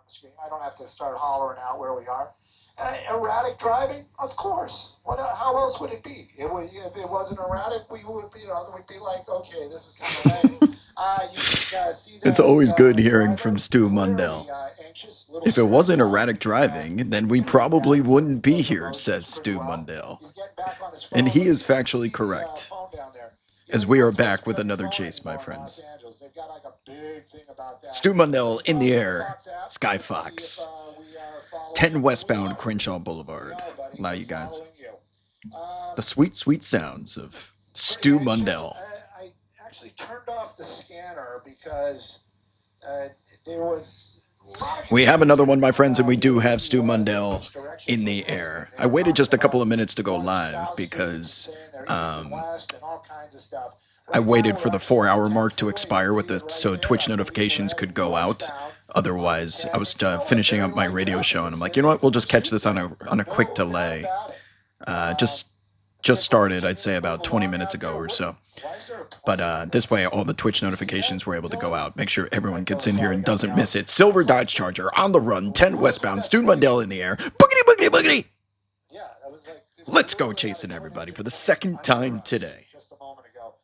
the screen. I don't have to start hollering out where we are. Erratic driving, of course. How else would it be? If it wasn't erratic, we would be, we'd be like, okay, this is kind of lame. You can see that It's always good hearing driver from Stu clearly Mundell. anxious, little If it stressed wasn't out, erratic driving, then we and getting probably back wouldn't be the here, road says pretty Stu well. Mundell. He's getting back on his And phone. he Let's is see if we can factually see the correct. phone down there. As We we are weren't supposed back to be with on your another phone chase, my anymore in Los friends. Angeles. They've got like a big thing about that. Stu Mundell Let's in go the to the air, Fox app. Sky Let's see if Fox, we are following 10 you. And we westbound are. Crenshaw We Boulevard. are, buddy. Allow We're you guys. following you. The sweet, sweet sounds of Pretty Stu anxious. Mundell. I actually turned off the scanner because there was a lot of We have another one, confusion my friends, and we about do where have he Stu was and Mundell which direction in he was the heading. air. And they I were waited talking just a couple about of minutes to go going live south street and because saying they're east and west and all kinds of stuff. I Right now, waited we're for the actually on 4-hour the 10th mark to freeway. You expire can with see the it right so there. Twitch I believe we're notifications heading could go out. westbound on the Otherwise, I 10th. was And you know what? finishing Very up my light radio traffic. show, and It I'm like, you says know what? it's We'll in the just catch street this on lane. a quick No doubt delay. about it. Just started, Everybody I'd say, continuing to about move 20 along minutes out ago there. or so. Why is there a But plane in this the way, all the street? Twitch You see that, notifications were able to go Dylan? out. Make sure everyone Right, gets Dylan's in here probably and got me doesn't out. miss it. Silver Looks like Dodge Charger on the run, 10 who was westbound, that Stu tweet? Mundell in the air. Boogity, boogity, boogity! Yeah, that was like it was Let's a go little bit out chasing of everybody engine for the coming second under time us today. just a moment ago.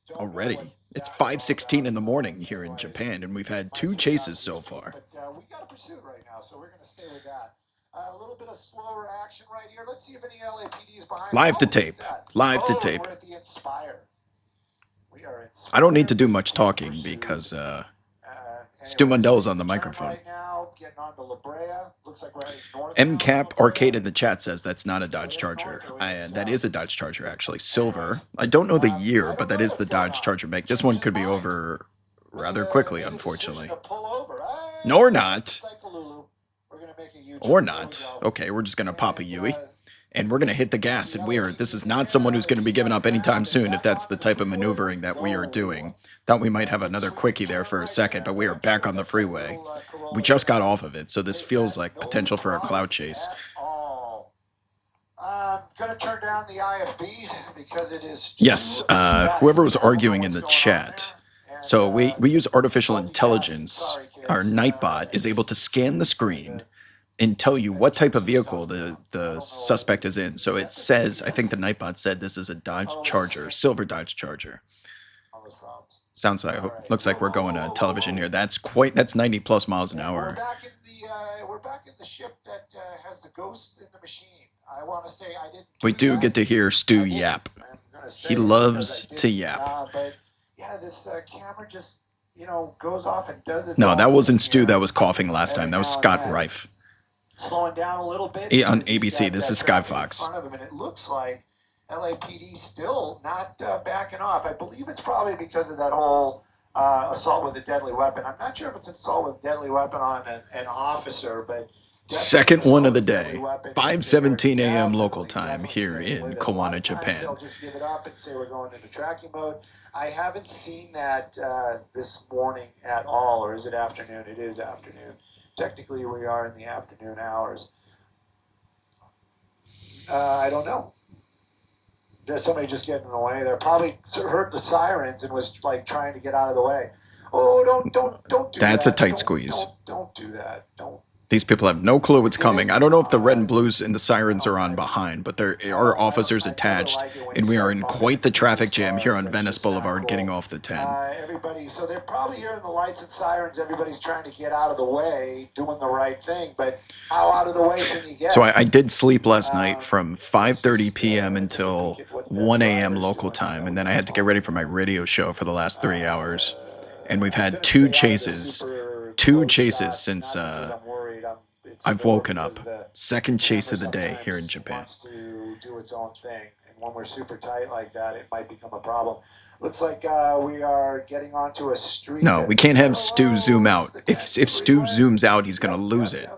Don't know what Already. It's that was all 5:16 in about. the morning here in Anyways, Japan, and we've had might 2 get it chases out so this week, far. but we got a pursuit right now, so we're going to stay with that. A little bit of slower action right here. Let's see if any LAPD is behind. Live to Oh, look at tape. that. Live to Oh, and tape. we're at the Inspire. We are I don't need to inspired do to much be talking pursued. because Stu Anyways, Mundell's on making the a turn microphone. right now, getting on to La Brea. Looks like we're heading northbound MCAP La Brea. Arcade in the chat says that's not a Are we Dodge heading north Charger. or are we heading That south? is a Dodge Charger, actually. Silver. I don't know the year, I but don't that know is the what's going Dodge on. Charger make. This Changed one his could be mind. over rather quickly, Made a decision unfortunately. to pull over. No, or It's not. like a Lulu. We're gonna make a U-turn. Or There we not. go. Okay, we're just going to pop a And Yui. And we're going to hit the gas, and this is not LAPD someone who's going to be giving up anytime and soon if back that's the onto the type of freeway. maneuvering that we are doing. Thought we might have another quickie there for a second, but we are back on the freeway. We just got off of it, so this feels like potential for a cloud chase. I'm gonna turn down the IFB because it is Yes, whoever was arguing in the chat. So we use artificial intelligence. Our Nightbot is able to scan the screen and tell you what type of vehicle the suspect is in. So it says, I think the Nightbot said this is a Dodge Charger, silver Dodge Charger. Sounds like, looks like we're going to television here. That's 90 plus miles an hour. We're back in the ship that has the ghosts in the machine. I want to say I didn't. We do get to hear Stu yap. He loves to yap. But yeah, this camera just goes off and does its No, that own wasn't thing Stu. here That was coughing last time. every That was now and Scott then. Rife. Slowing down a little bit On because he's ABC. got This that is Sky traffic in Fox. front of him, and it looks like LAPD still not backing off. I believe it's probably because of that whole assault with a deadly weapon. I'm not sure if it's assault with a deadly weapon on an officer, but Second one of the day, 5:17 a.m. local time here in Kawana, Japan. They'll just give it up and say we're going into tracking mode. I haven't seen that this morning at all, or is it afternoon? It is afternoon. Technically, we are in the afternoon hours. I don't know. There's somebody just getting in the way. They're probably heard the sirens and was like trying to get out of the way. Oh, don't do that. That's a tight squeeze. Don't do that. Don't. These people have no clue what's coming. I don't know if the red and blues and the sirens are on behind, but there are officers attached, and we are in quite the traffic jam here on Venice Boulevard getting off the 10. Everybody, so they're probably hearing the lights and sirens. Everybody's trying to get out of the way, doing the right thing, but how out of the way can you get? So I did sleep last night from 5:30 p.m. until 1 a.m. local time, and then I had to get ready for my radio show for the last 3 hours. And we've had two chases since I've woken up. Second chase of the day here in Japan. Wants to do its own thing, and when we're super tight like that, it might become a problem. Looks like we are getting onto a street. No, we can't have Stu zoom out. If Stu zooms out, he's gonna lose it.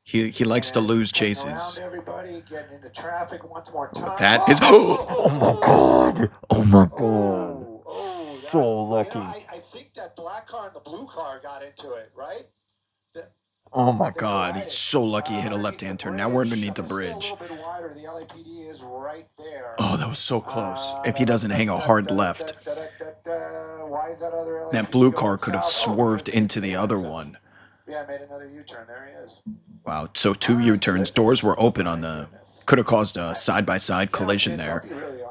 He likes to lose chases. Everybody getting into traffic once more time. That is oh my god! Oh my god! So lucky. I think that black car and the blue car got into it, right? Oh my god, he's so lucky he hit a left-hand turn. Now we're underneath the bridge. Oh, that was so close. If he doesn't hang a hard left, that blue car could have swerved into the other one. Yeah, I made another U-turn. There he is. Wow. So 2 U-turns. Doors were open on the. Could have caused a side-by-side collision there,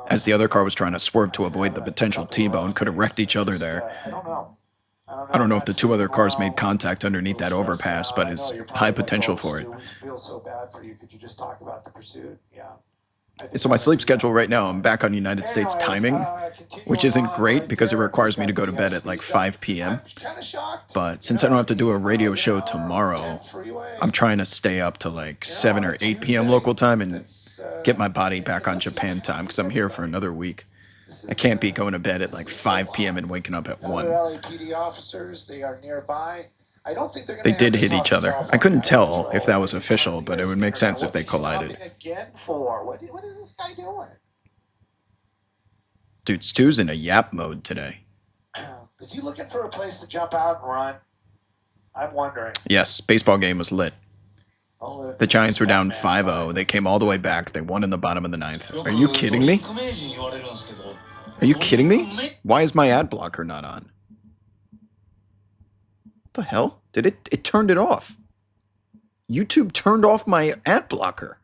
as the other car was trying to swerve to avoid the potential T-bone. Could have wrecked each other there. I don't know. I don't know if the 2 other cars made contact underneath that overpass, but it's high potential for it. We feel so bad for you. Could you just talk about the pursuit? Yeah. So my sleep schedule right now, I'm back on United States timing, which isn't great because it requires me to go to bed at like 5 p.m. But since I don't have to do a radio show tomorrow, I'm trying to stay up to like 7 or 8 p.m. local time and get my body back on Japan time because I'm here for another week. I can't be going to bed at like 5 p.m. and waking up at 1. LAPD officers, they are nearby. I don't think they did hit each other. I couldn't tell if that was official, but it would make sense if they collided. Again for? What is this guy doing? Dude, Stu's in a yap mode today. Is he looking for a place to jump out and run? I'm wondering. Yes, baseball game was lit. The Giants were down 5-0. They came all the way back. They won in the bottom of the 9th. Are you kidding me? Are you kidding me? Why is my ad blocker not on? What the hell? Did it turned it off. YouTube turned off my ad blocker.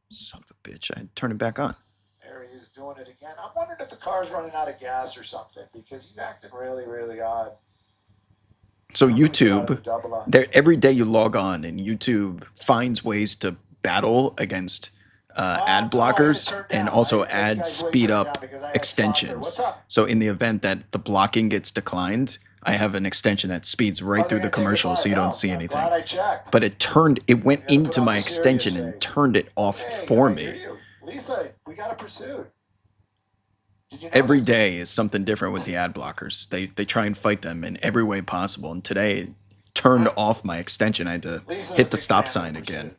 Son of a bitch. I had to turn it back on. There he is doing it again. I'm wondering if the car's running out of gas or something because he's acting really, really odd. So YouTube, every day you log on and YouTube finds ways to battle against ad blockers and also add speed up extensions. So in the event that the blocking gets declined, I have an extension that speeds right through the commercial so you don't see anything. But it went into my extension and turned it off for me. Lisa, we got a pursuit. Every day is something different with the ad blockers. They try and fight them in every way possible. And today it turned off my extension. I had to hit the stop sign again.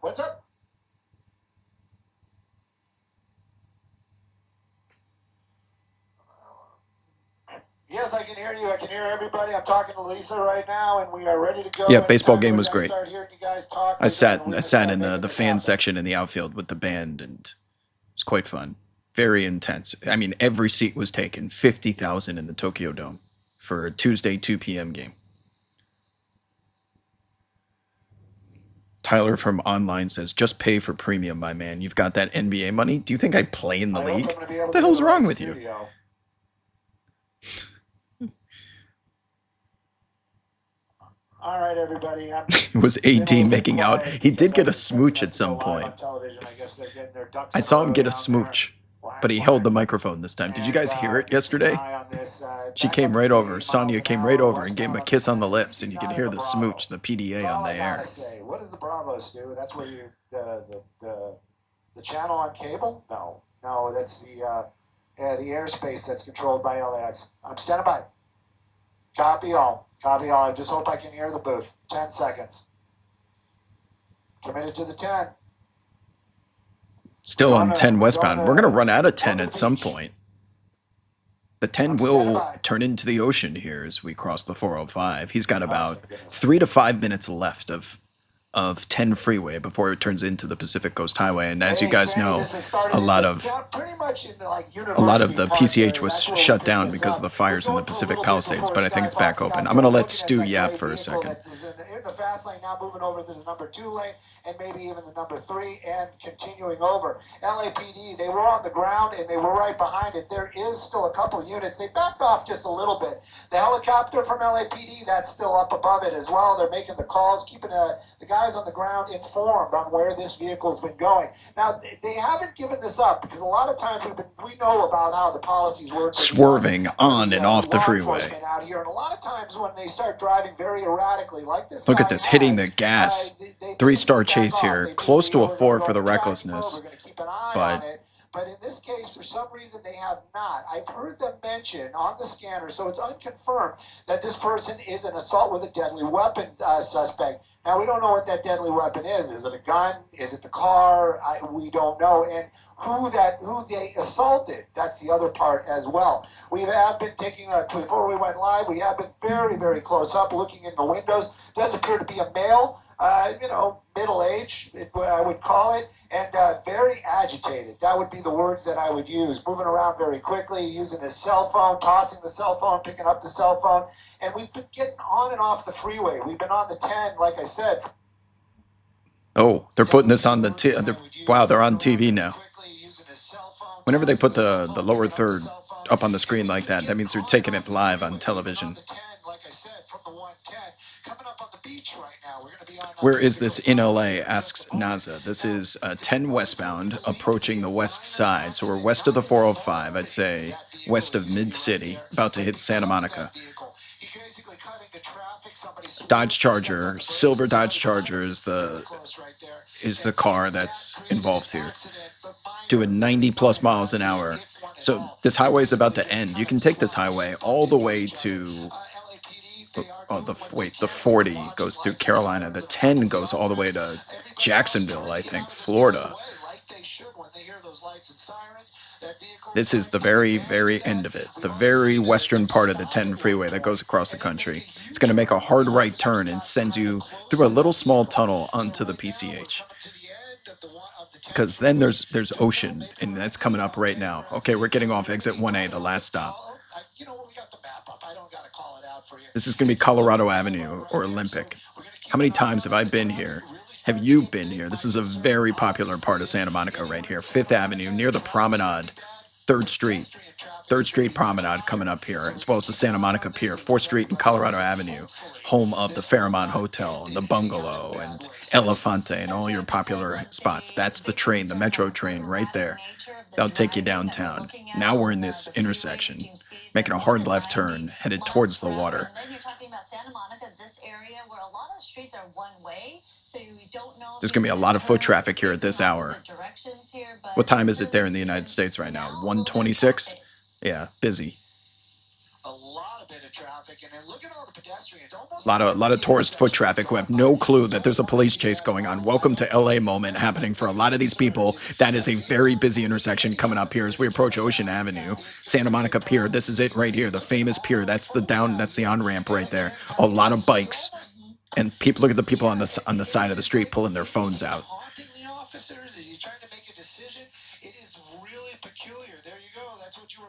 What's up? Yes, I can hear you. I can hear everybody. I'm talking to Lisa right now, and we are ready to go. Yeah, baseball game was great. I sat in the fan section in the outfield with the band, and it was quite fun. Very intense. I mean, every seat was taken. 50,000 in the Tokyo Dome for a Tuesday 2 p.m. game. Tyler from online says, just pay for premium, my man. You've got that NBA money? Do you think I play in the league? What the hell's wrong with you? All right, everybody. It was AD making out. He did get a smooch at some point. I saw him get a smooch, but he held the microphone this time. Did you guys hear it yesterday? She came right over. Sonia came right over and gave him a kiss on the lips, and you could hear the smooch, the PDA on the air. What does the Bravo do? That's where you the channel on cable? No, that's the airspace that's controlled by LAX. I'm standing by. Copy all. Copy all. I just hope I can hear the booth. 10 seconds. Committed to the 10. Still on 10 westbound. We're going to run out of 10 at some point. The 10 will turn into the ocean here as we cross the 405. He's got about 3 to 5 minutes left of 10 freeway before it turns into the Pacific Coast Highway. And as you guys know, a lot of the PCH was shut down because of the fires in the Pacific Palisades, but I think it's back open. I'm going to let Stu yap for a second. In the fast lane, now moving over to the number 2 lane, and maybe even the number 3, and continuing over. LAPD, they were on the ground, and they were right behind it. There is still a couple units. They backed off just a little bit. The helicopter from LAPD, that's still up above it as well. They're making the calls, keeping the guys on the ground informed on where this vehicle has been going. Now, they haven't given this up, because a lot of times we know about how the policies work. Swerving on and off the freeway. Out here, and a lot of times when they start driving very erratically, like this. Look at this, hitting the gas. 3-star chase here, close to a 4 for the recklessness. But in this case, for some reason, they have not. I've heard them mention on the scanner, so it's unconfirmed, that this person is an assault with a deadly weapon suspect. Now, we don't know what that deadly weapon is. Is it a gun? Is it the car? We don't know. And who they assaulted, that's the other part as well. We have been taking before we went live, we have been very, very close up, looking in the windows. Does appear to be a male. middle age, I would call it, and very agitated. That would be the words that I would use. Moving around very quickly, using his cell phone, tossing the cell phone, picking up the cell phone. And we've been getting on and off the freeway. We've been on the 10, like I said. Oh, they're putting this on wow, they're on TV now. Whenever they put the lower third up on the screen like that, that means they're taking it live on television. Where is this in LA? Asks NASA. This is 10 westbound, approaching the west side. So we're west of the 405, I'd say west of Mid City, about to hit Santa Monica. Dodge Charger, silver Dodge Charger is the car that's involved here, doing 90 plus miles an hour. So this highway is about to end. You can take this highway all the way to the 40 goes through Carolina. The 10 goes all the way to Jacksonville, I think, Florida. This is the very, very end of it, the very western part of the 10 freeway that goes across the country. It's going to make a hard right turn and sends you through a little small tunnel onto the PCH. Because then there's Ocean, and that's coming up right now. Okay, we're getting off exit 1A, the last stop. This is going to be Colorado Avenue or Olympic. How many times have I been here? Have you been here? This is a very popular part of Santa Monica right here. 5th Avenue, near the Promenade, 3rd Street. 3rd Street Promenade coming up here, as well as the Santa Monica Pier, 4th Street and Colorado Avenue, home of the Fairmont Hotel and the Bungalow and Elefante and all your popular spots. That's the train, the metro train right there. That'll take you downtown. Now we're in this intersection, making a hard left turn, headed towards the water. There's going to be a lot of foot traffic here at this hour. What time is it there in the United States right now? 1:26? Yeah, busy. A lot of traffic, and then look at all the pedestrians. A lot of tourist foot traffic who have no clue that there's a police chase going on. Welcome to LA moment happening for a lot of these people. That is a very busy intersection coming up here as we approach Ocean Avenue, Santa Monica Pier. This is it right here, the famous pier. That's the on-ramp right there. A lot of bikes, and people. Look at the people on the side of the street pulling their phones out.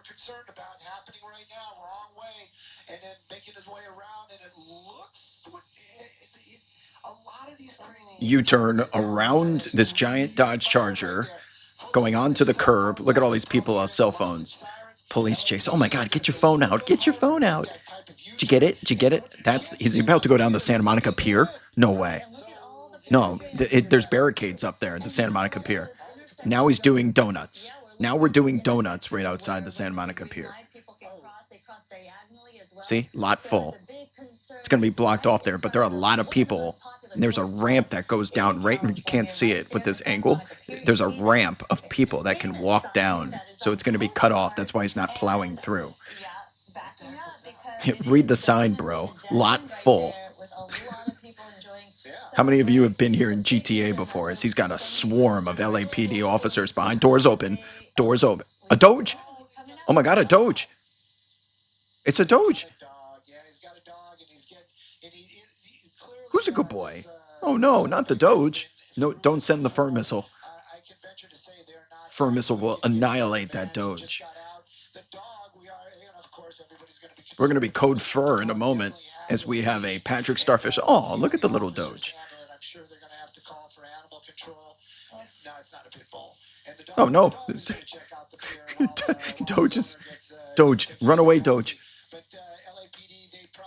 Concerned about happening right now, wrong way, and then making his way around, and it looks a lot of these crazy U-turn around this giant Dodge Charger, going onto the curb. Look at all these people on cell phones. Police chase. Oh my God! Get your phone out! Get your phone out! Did you get it? Did you get it? He's about to go down the Santa Monica Pier. No way. No, there's barricades up there at the Santa Monica Pier. Now he's doing donuts. Now we're doing donuts right outside the Santa Monica Pier. See? Lot full. It's going to be blocked off there, but there are a lot of people. And there's a ramp that goes down right, you can't see it with this angle. There's a ramp of people that can walk down. So it's going to be cut off. That's why he's not plowing through. Read the sign, bro. Lot full. How many of you have been here in GTA before? As he's got a swarm of LAPD officers behind. Doors open. Doors open. A Doge? Oh my God, a Doge. It's a Doge. Who's a good boy? Oh no, not the Doge. No, don't send the fur missile. Fur missile will annihilate that Doge. We're going to be code fur in a moment as we have a Patrick Starfish. Oh, look at the little Doge. Oh no. Doge. Run away, Doge.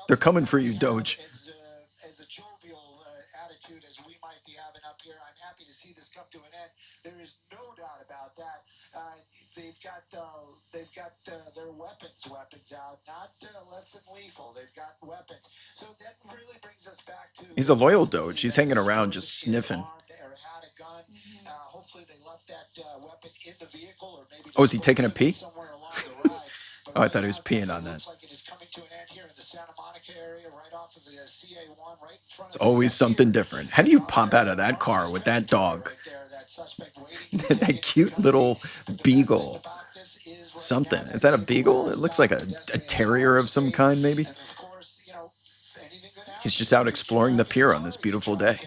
They're coming for you, Doge. As a jovial attitude as we might be having up here, I'm happy to see this come to an end. There is no doubt about that. They've got their weapons out, not less than lethal. They've got weapons. So that really brings us back to. He's a loyal Doge. He's hanging around, just sniffing. Hopefully they left that weapon in the vehicle, or maybe. Oh, is he taking a pee? Oh, I thought he was peeing on that. It's always something different. How do you pop out of that car with that dog? That cute little beagle. Something. Is that a beagle? It looks like a terrier of some kind, maybe. He's just out exploring the pier on this beautiful day.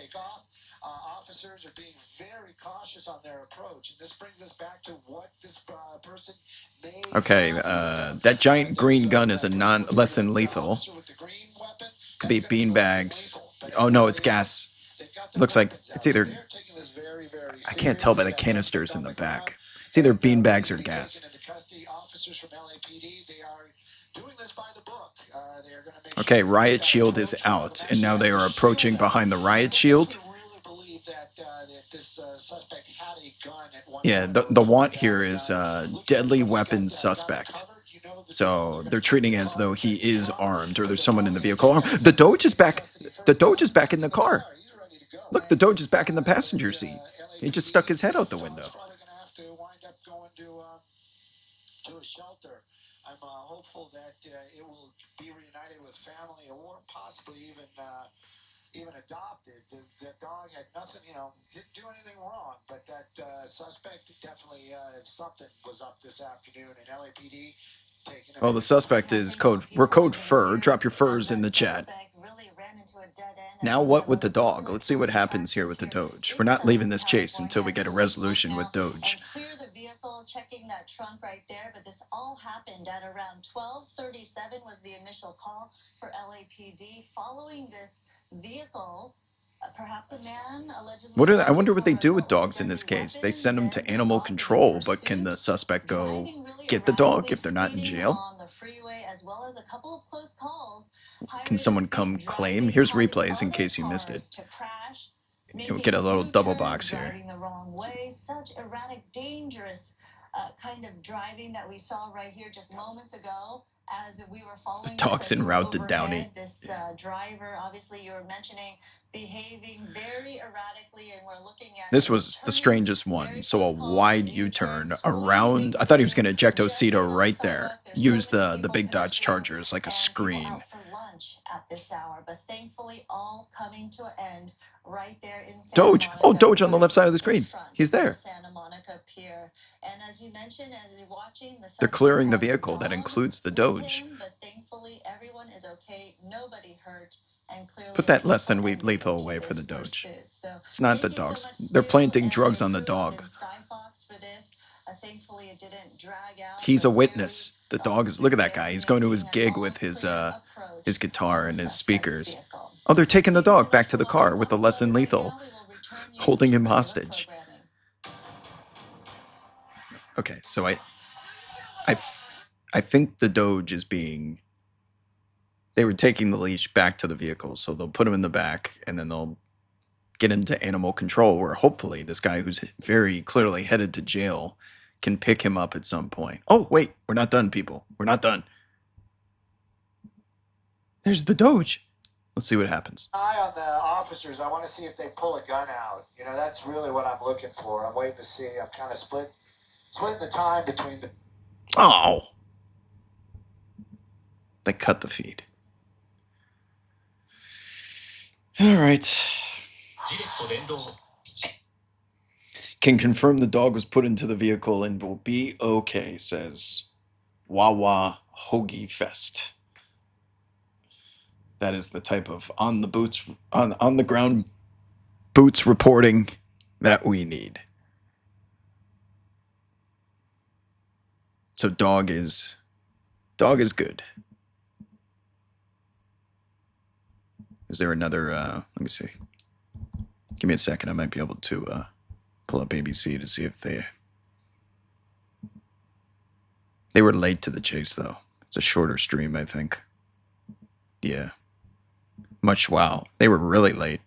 Officers are being very cautious on their approach, and this brings us back to what this person may. Okay, that giant green gun is a less than lethal. Could be beanbags. Oh no, it's gas. Looks like it's either. I can't tell by the canisters in the back. It's either beanbags or gas. Okay, riot shield is out, and now they are approaching behind the riot shield. Yeah, the want here is deadly weapon suspect. So they're treating as though he is armed or there's someone in the vehicle armed. The Doge is back. The Doge is back in the car. Look, the Doge is back in the passenger seat. He just stuck his head out the window. To a shelter. I'm hopeful that it will be reunited with family or possibly even adopted. The dog had nothing, didn't do anything wrong, but that suspect definitely something was up this afternoon, and LAPD taking. Well, the suspect is we're code fur. Drop your furs in the chat. Now what with the dog? Let's see what happens here with the Doge. We're not leaving this chase until we get a resolution with Doge. Checking that trunk right there, but this all happened at around 12:37 was the initial call for LAPD following this vehicle. Perhaps a man allegedly. I wonder what they do with dogs in this case. They send them to animal control, but can the suspect go get the dog if they're not in jail? On the freeway, as well as a couple of close calls. Can someone come claim? Here's replays in case you missed it. We'll get a little double box here. The wrong way, such erratic, dangerous kind of driving that we saw right here just moments ago as we were following. The dog's en route to Downey. This driver, obviously, you were mentioning, behaving very erratically, and we're looking at. This was the strangest one. So a wide U-turn around. I thought he was going to ejecto Cito right there. Use the big Dodge Charger as like a screen. Out for lunch at this hour, but thankfully all coming to an end right there in Santa Doge. Monica, Oh, Doge on the left side of the screen. He's there. Santa Monica Pier. And as you mentioned, as you're watching, they're clearing the vehicle. That includes the Doge. But thankfully, everyone is okay. Nobody hurt. And clearly put that less than lethal away for the Doge. It's not the dogs. They're planting drugs on the dog. Thankfully, it didn't drag out. He's a witness. The dog is. Look at that guy. He's going to his gig with his guitar and his speakers. Oh, they're taking the dog back to the car with the less than lethal, holding him hostage. Okay, so I think the Doge is being. They were taking the leash back to the vehicle, so they'll put him in the back, and then they'll get into animal control, where hopefully this guy who's very clearly headed to jail can pick him up at some point. Oh, wait, we're not done, people. We're not done. There's the Doge. Let's see what happens. Eye on the officers. I want to see if they pull a gun out. That's really what I'm looking for. I'm waiting to see. I'm kind of splitting the time between the. Oh. They cut the feed. All right. Can confirm the dog was put into the vehicle and will be okay, says Wawa Hoagie Fest. That is the type of on the ground boots reporting that we need. So dog is good. Is there another, let me see. Give me a second. I might be able to pull up ABC to see if they were late to the chase, though. It's a shorter stream, I think. Yeah. Wow. They were really late.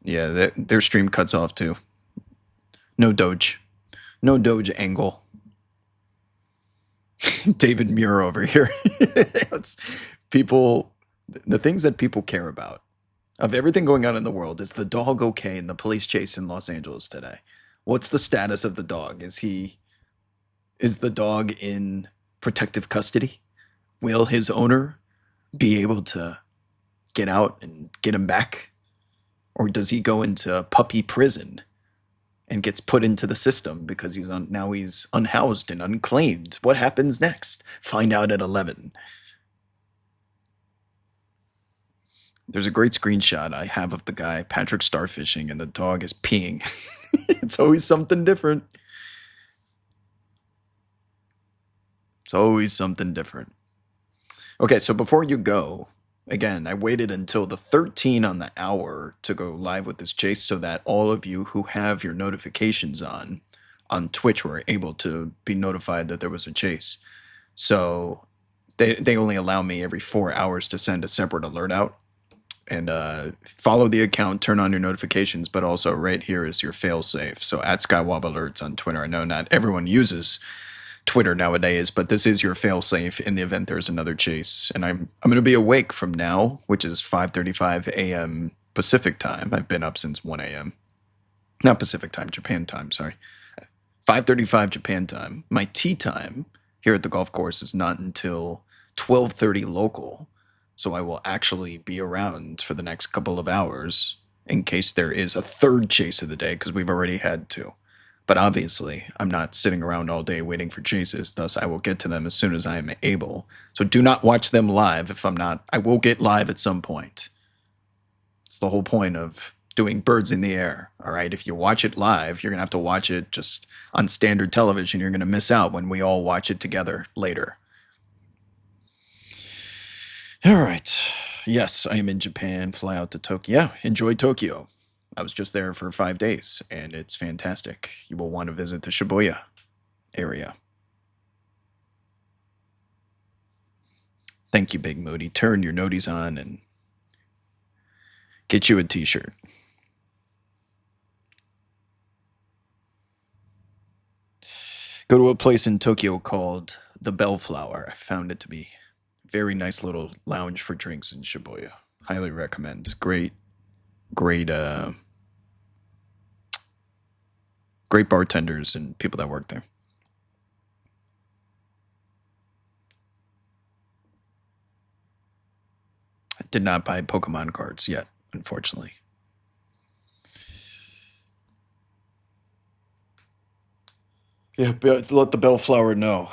Yeah, their stream cuts off, too. No Doge. No Doge angle. David Muir over here. It's people, the things that people care about of everything going on in the world. Is the dog okay in the police chase in Los Angeles today? What's the status of the dog? Is the dog in protective custody? Will his owner be able to get out and get him back? Or does he go into puppy prison and gets put into the system because now he's unhoused and unclaimed. What happens next? Find out at 11. There's a great screenshot I have of the guy, Patrick starfishing, and the dog is peeing. It's always something different. It's always something different. Okay, so before you go, again, I waited until the 13 on the hour to go live with this chase so that all of you who have your notifications on Twitch were able to be notified that there was a chase. So they only allow me every 4 hours to send a separate alert out. And follow the account, turn on your notifications, but also right here is your fail-safe. So at Skywob Alerts on Twitter. I know not everyone uses Twitter nowadays, but this is your fail-safe in the event there's another chase. And I'm going to be awake from now, which is 5:35 a.m. Pacific time. I've been up since 1 a.m. Not Pacific time, Japan time, sorry. 5:35 Japan time. My tea time here at the golf course is not until 12:30 local. So I will actually be around for the next couple of hours in case there is a third chase of the day, because we've already had two. But obviously, I'm not sitting around all day waiting for chases, thus I will get to them as soon as I am able. So do not watch them live if I'm not. I will get live at some point. It's the whole point of doing birds in the air, all right? If you watch it live, you're going to have to watch it just on standard television. You're going to miss out when we all watch it together later. All right. Yes, I am in Japan. Fly out to Tokyo. Yeah, enjoy Tokyo. I was just there for 5 days, and it's fantastic. You will want to visit the Shibuya area. Thank you, Big Moody. Turn your noties on and get you a t-shirt. Go to a place in Tokyo called the Bellflower. I found it to be very nice little lounge for drinks in Shibuya. Highly recommend. Great bartenders and people that work there. I did not buy Pokemon cards yet, unfortunately. Yeah, but let the Bellflower know.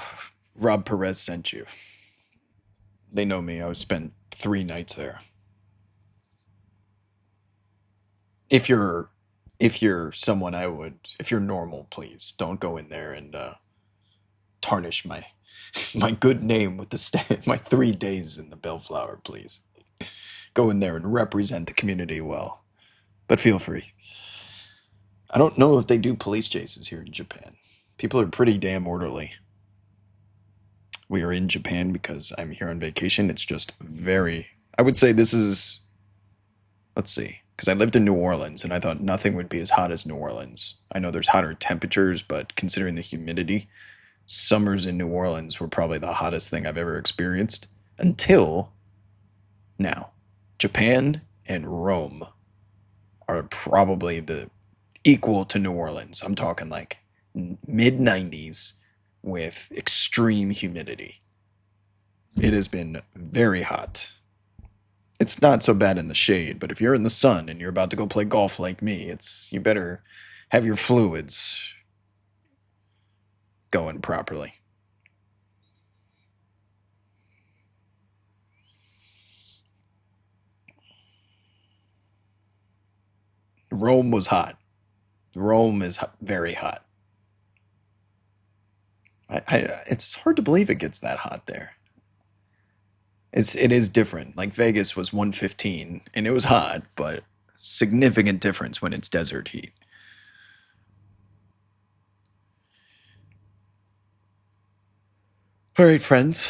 Rob Perez sent you. They know me. I would spend 3 nights there. If you're someone if you're normal, please don't go in there and tarnish my good name with my 3 days in the Bellflower, please. Go in there and represent the community well. But feel free. I don't know if they do police chases here in Japan. People are pretty damn orderly. We are in Japan because I'm here on vacation. It's just I would say this is, let's see, because I lived in New Orleans and I thought nothing would be as hot as New Orleans. I know there's hotter temperatures, but considering the humidity, summers in New Orleans were probably the hottest thing I've ever experienced until now. Japan and Rome are probably the equal to New Orleans. I'm talking like mid 90s with extreme humidity. It has been very hot. It's not so bad in the shade, but if you're in the sun and you're about to go play golf like me, you better have your fluids going properly. Rome was hot. Rome is very hot. It's hard to believe it gets that hot there. It is different. Like Vegas was 115 and it was hot, but significant difference when it's desert heat. All right, friends.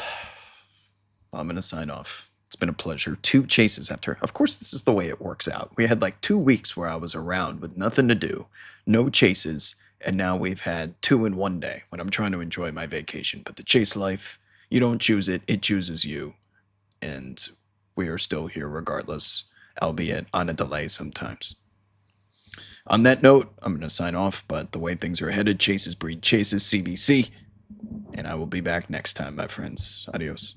I'm going to sign off. It's been a pleasure. 2 chases after. Of course, this is the way it works out. We had like 2 weeks where I was around with nothing to do, no chases, and now we've had 2 in 1 day when I'm trying to enjoy my vacation. But the chase life, you don't choose it, it chooses you. And we are still here regardless, albeit on a delay sometimes. On that note, I'm going to sign off, but the way things are headed, chases breed chases, CBC, and I will be back next time, my friends. Adios.